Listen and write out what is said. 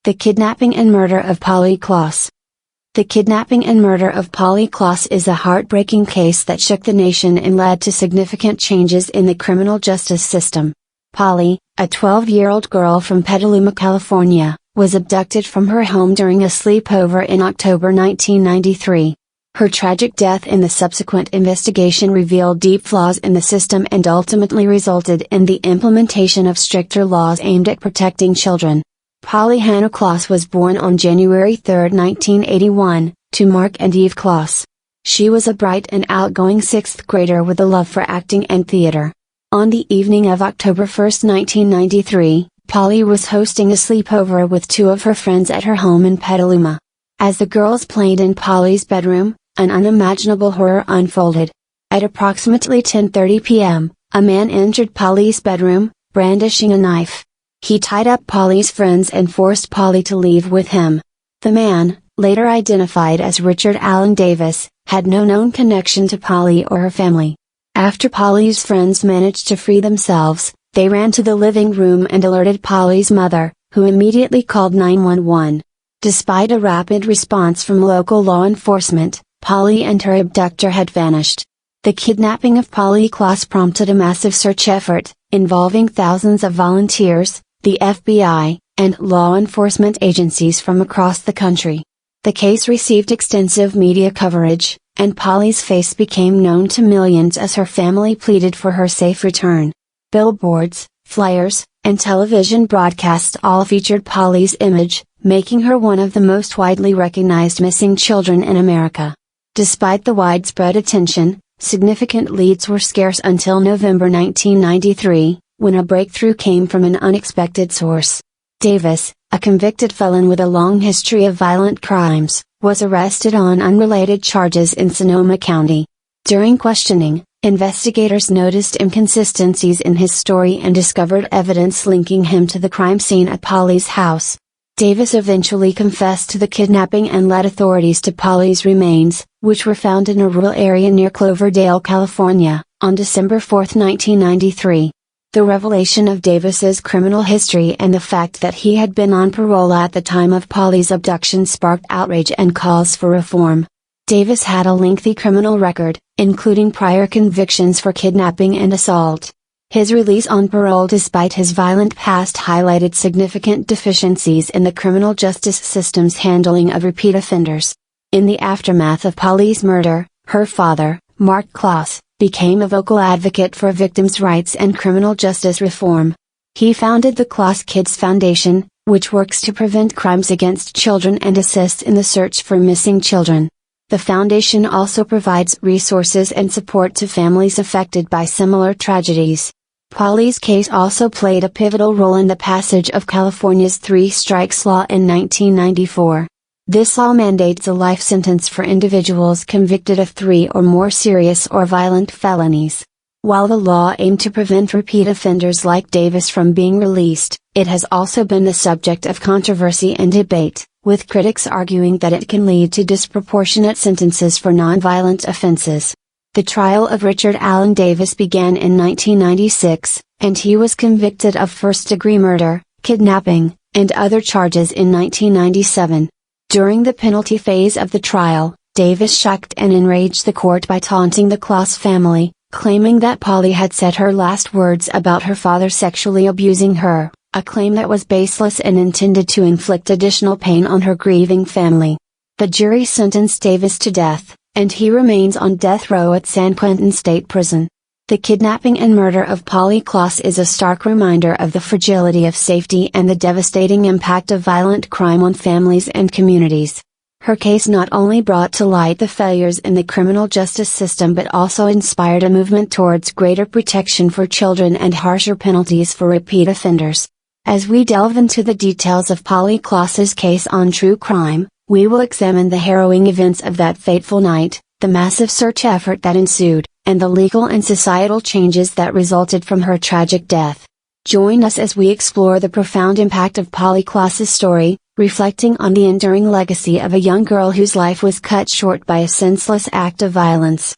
The Kidnapping and Murder of Polly Klaas. The kidnapping and murder of Polly Klaas is a heartbreaking case that shook the nation and led to significant changes in the criminal justice system. Polly, a 12-year-old girl from Petaluma, California, was abducted from her home during a sleepover in October 1993. Her tragic death and the subsequent investigation revealed deep flaws in the system and ultimately resulted in the implementation of stricter laws aimed at protecting children. Polly Hannah Klaas was born on January 3, 1981, to Mark and Eve Klaas. She was a bright and outgoing sixth grader with a love for acting and theater. On the evening of October 1, 1993, Polly was hosting a sleepover with two of her friends at her home in Petaluma. As the girls played in Polly's bedroom, an unimaginable horror unfolded. At approximately 10:30 p.m., a man entered Polly's bedroom, brandishing a knife. He tied up Polly's friends and forced Polly to leave with him. The man, later identified as Richard Allen Davis, had no known connection to Polly or her family. After Polly's friends managed to free themselves, they ran to the living room and alerted Polly's mother, who immediately called 911. Despite a rapid response from local law enforcement, Polly and her abductor had vanished. The kidnapping of Polly Klaas prompted a massive search effort, involving thousands of volunteers, the FBI, and law enforcement agencies from across the country. The case received extensive media coverage, and Polly's face became known to millions as her family pleaded for her safe return. Billboards, flyers, and television broadcasts all featured Polly's image, making her one of the most widely recognized missing children in America. Despite the widespread attention, significant leads were scarce until November 1993, when a breakthrough came from an unexpected source. Davis, a convicted felon with a long history of violent crimes, was arrested on unrelated charges in Sonoma County. During questioning, investigators noticed inconsistencies in his story and discovered evidence linking him to the crime scene at Polly's house. Davis eventually confessed to the kidnapping and led authorities to Polly's remains, which were found in a rural area near Cloverdale, California, on December 4, 1993. The revelation of Davis's criminal history and the fact that he had been on parole at the time of Polly's abduction sparked outrage and calls for reform. Davis had a lengthy criminal record, including prior convictions for kidnapping and assault. His release on parole despite his violent past highlighted significant deficiencies in the criminal justice system's handling of repeat offenders. In the aftermath of Polly's murder, her father, Mark Klaas, became a vocal advocate for victims' rights and criminal justice reform. He founded the Klaas Kids Foundation, which works to prevent crimes against children and assists in the search for missing children. The foundation also provides resources and support to families affected by similar tragedies. Polly's case also played a pivotal role in the passage of California's Three Strikes Law in 1994. This law mandates a life sentence for individuals convicted of 3 or more serious or violent felonies. While the law aimed to prevent repeat offenders like Davis from being released, it has also been the subject of controversy and debate, with critics arguing that it can lead to disproportionate sentences for nonviolent offenses. The trial of Richard Allen Davis began in 1996, and he was convicted of first-degree murder, kidnapping, and other charges in 1997. During the penalty phase of the trial, Davis shocked and enraged the court by taunting the Klaas family, claiming that Polly had said her last words about her father sexually abusing her, a claim that was baseless and intended to inflict additional pain on her grieving family. The jury sentenced Davis to death, and he remains on death row at San Quentin State Prison. The kidnapping and murder of Polly Klaas is a stark reminder of the fragility of safety and the devastating impact of violent crime on families and communities. Her case not only brought to light the failures in the criminal justice system but also inspired a movement towards greater protection for children and harsher penalties for repeat offenders. As we delve into the details of Polly Klaas's case on True Crime, we will examine the harrowing events of that fateful night, the massive search effort that ensued, and the legal and societal changes that resulted from her tragic death. Join us as we explore the profound impact of Polly Klaas's story, reflecting on the enduring legacy of a young girl whose life was cut short by a senseless act of violence.